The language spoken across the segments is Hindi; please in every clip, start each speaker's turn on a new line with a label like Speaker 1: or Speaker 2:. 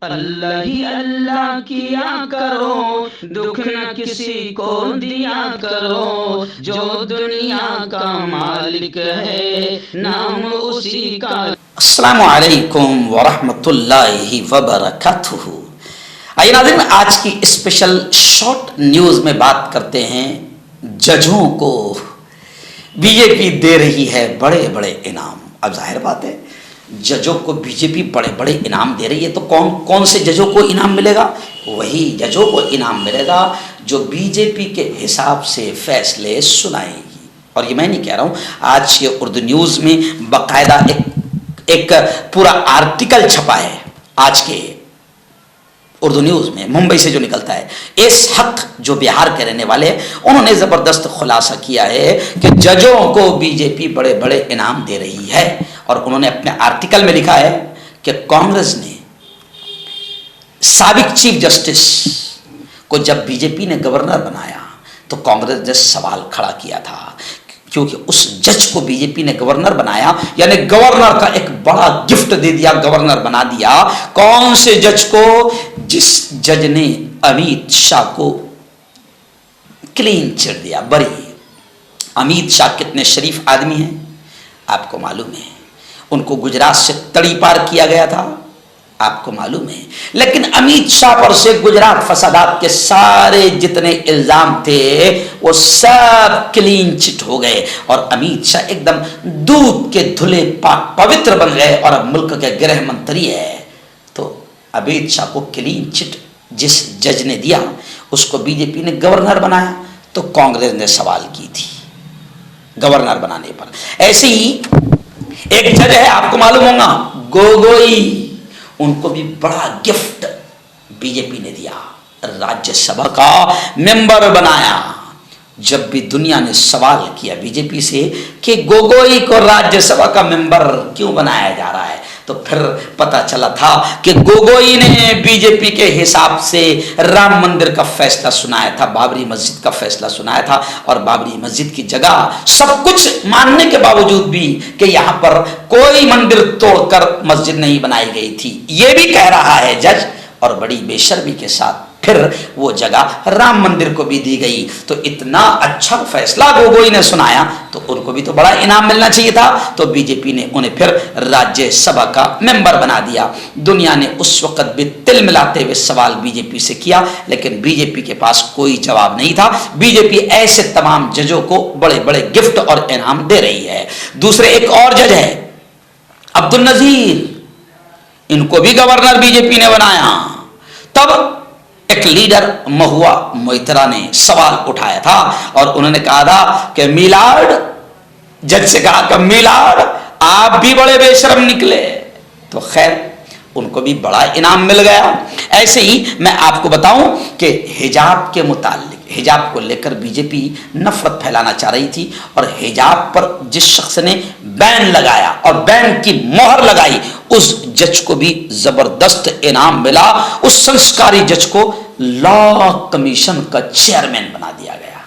Speaker 1: अल्लाह ही अल्लाह किया करो, दुख न किसी को दिया करो, जो दुनिया का मालिक है नाम उसी का।
Speaker 2: अस्सलामु अलैकुम वरहमतुल्लाहि वबरकातुहू। आइए नाज़रीन, आज की स्पेशल शॉर्ट न्यूज़ में बात करते हैं जजों को बीजेपी दे रही है बड़े बड़े इनाम। अब जाहिर बात है, जजों को बीजेपी बड़े बड़े इनाम दे रही है तो कौन कौन से जजों को इनाम मिलेगा? वही जजों को इनाम मिलेगा जो बीजेपी के हिसाब से फैसले सुनाएगी। और ये मैं नहीं कह रहा हूँ, आज के उर्दू न्यूज़ में बाकायदा एक पूरा आर्टिकल छपा है। आज के उर्दू न्यूज़ में मुंबई से जो निकलता है, इस हक जो बिहार के रहने वाले हैं, उन्होंने ज़बरदस्त खुलासा किया है कि जजों को बीजेपी बड़े बड़े इनाम दे रही है। और उन्होंने अपने आर्टिकल में लिखा है कि कांग्रेस ने साबिक चीफ जस्टिस को जब बीजेपी ने गवर्नर बनाया तो कांग्रेस ने सवाल खड़ा किया था, क्योंकि उस जज को बीजेपी ने गवर्नर बनाया, यानी गवर्नर का एक बड़ा गिफ्ट दे दिया, गवर्नर बना दिया। कौन से जज को? जिस जज ने अमित शाह को क्लीन चिट दिया, बरी। अमित शाह कितने शरीफ आदमी हैं आपको मालूम है, उनको गुजरात से तड़ी पार किया गया था, आपको मालूम है। लेकिन अमित शाह पर से गुजरात फसादात के सारे जितने इल्जाम थे वो सब क्लीन चिट हो गए और अमित शाह एकदम दूध के धुले पाक पवित्र बन गए और अब मुल्क के गृह मंत्री है। तो अमित शाह को क्लीन चिट जिस जज ने दिया उसको बीजेपी ने गवर्नर बनाया, तो कांग्रेस ने सवाल की थी गवर्नर बनाने पर। ऐसे ही एक जज है, आपको मालूम होगा, गोगोई, उनको भी बड़ा गिफ्ट बीजेपी ने दिया, राज्यसभा का मेंबर बनाया। जब भी दुनिया ने सवाल किया बीजेपी से कि गोगोई को राज्यसभा का मेंबर क्यों बनाया जा रहा है, तो फिर पता चला था कि गोगोई ने बीजेपी के हिसाब से राम मंदिर का फैसला सुनाया था, बाबरी मस्जिद का फैसला सुनाया था। और बाबरी मस्जिद की जगह सब कुछ मानने के बावजूद भी कि यहां पर कोई मंदिर तोड़कर मस्जिद नहीं बनाई गई थी, यह भी कह रहा है जज, और बड़ी बेशर्मी के साथ फिर वो जगह राम मंदिर को भी दी गई। तो इतना अच्छा फैसला गोगोई ने सुनाया तो उनको भी तो बड़ा इनाम मिलना चाहिए था, तो बीजेपी ने उन्हें फिर राज्यसभा का मेंबर बना दिया। दुनिया ने उस वक्त भी तिल मिलाते हुए सवाल बीजेपी से किया, लेकिन बीजेपी के पास कोई जवाब नहीं था। बीजेपी ऐसे तमाम जजों को बड़े बड़े गिफ्ट और इनाम दे रही है। दूसरे एक और जज है अब्दुल नजीर, इनको भी गवर्नर बीजेपी ने बनाया। तब एक लीडर महुआ मोइत्रा ने सवाल उठाया था और उन्होंने कहा था कि मिलाड, जज से कहा कि मिलाड आप भी बड़े बेशर्म निकले, तो खैर उनको भी बड़ा इनाम मिल गया। ऐसे ही मैं आपको बताऊं कि हिजाब के मुतालिक, हिजाब को लेकर बीजेपी नफरत फैलाना चाह रही थी और हिजाब पर जिस शख्स ने बैन लगाया और बैन की मोहर लगाई, उस जज को भी जबरदस्त इनाम मिला। उस संस्कारी जज को लॉ कमीशन का चेयरमैन बना दिया गया।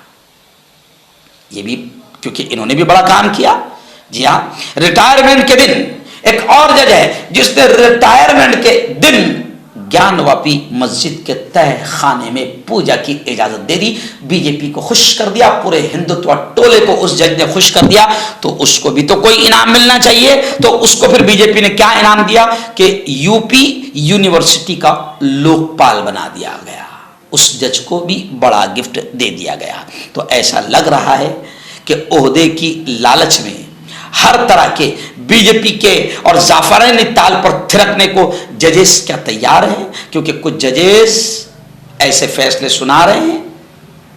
Speaker 2: ये भी क्योंकि इन्होंने भी बड़ा काम किया। जी हाँ, रिटायरमेंट के दिन एक और जज है जिसने रिटायरमेंट के दिन ज्ञानवापी मस्जिद के तह खाने में पूजा की इजाजत दे दी। बीजेपी को खुश कर दिया, पूरे हिंदुत्व टोले को उस जज ने खुश कर दिया, तो उसको भी तो कोई इनाम मिलना चाहिए। तो उसको फिर बीजेपी ने क्या इनाम दिया कि यूपी यूनिवर्सिटी का लोकपाल बना दिया गया। उस जज को भी बड़ा गिफ्ट दे दिया गया। तो ऐसा लग रहा है कि ओहदे की लालच में हर तरह के बीजेपी के और जाफरानी ताल पर थिरकने को जजेस क्या तैयार हैं, क्योंकि कुछ जजेस ऐसे फैसले सुना रहे हैं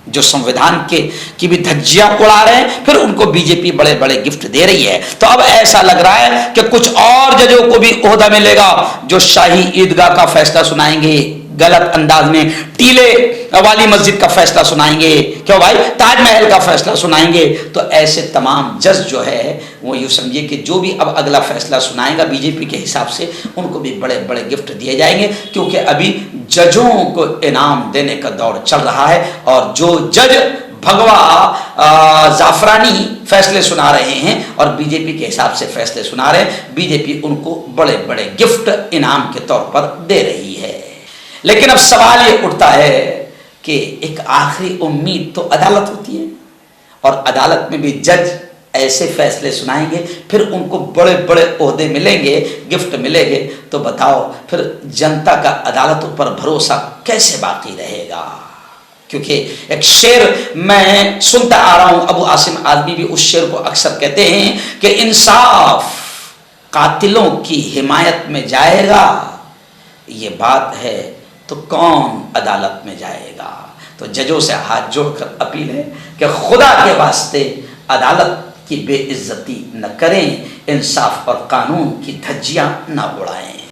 Speaker 2: जो संविधान की भी धज्जियां उड़ा रहे हैं, फिर उनको बीजेपी बड़े बड़े गिफ्ट दे रही है। तो अब ऐसा लग रहा है कि कुछ और जजों को भी ओहदा मिलेगा जो शाही ईदगाह का फैसला सुनाएंगे, गलत अंदाज में टीले वाली मस्जिद का फैसला सुनाएंगे, क्यों भाई ताजमहल का फैसला सुनाएंगे। तो ऐसे तमाम जज जो है वो यूँ समझिए कि जो भी अब अगला फैसला सुनाएगा बीजेपी के हिसाब से, उनको भी बड़े बड़े गिफ्ट दिए जाएंगे, क्योंकि अभी जजों को इनाम देने का दौर चल रहा है। और जो जज भगवा जाफरानी फैसले सुना रहे हैं और बीजेपी के हिसाब से फैसले सुना रहे हैं, बीजेपी उनको बड़े बड़े गिफ्ट इनाम के तौर पर दे रही है। लेकिन अब सवाल ये उठता है कि एक आखिरी उम्मीद तो अदालत होती है, और अदालत में भी जज ऐसे फैसले सुनाएंगे, फिर उनको बड़े बड़े ओहदे मिलेंगे, गिफ्ट मिलेंगे, तो बताओ फिर जनता का अदालतों पर भरोसा कैसे बाकी रहेगा। क्योंकि एक शेर मैं सुनता आ रहा हूं, अबू आसिम आदमी भी उस शेर को अक्सर कहते हैं कि इंसाफ कातिलों की हिमायत में जाएगा, ये बात है तो कौन अदालत में जाएगा। तो जजों से हाथ जोड़कर अपील है कि खुदा के वास्ते अदालत की बेइज्जती न करें, इंसाफ और कानून की धज्जियां न उड़ाएं।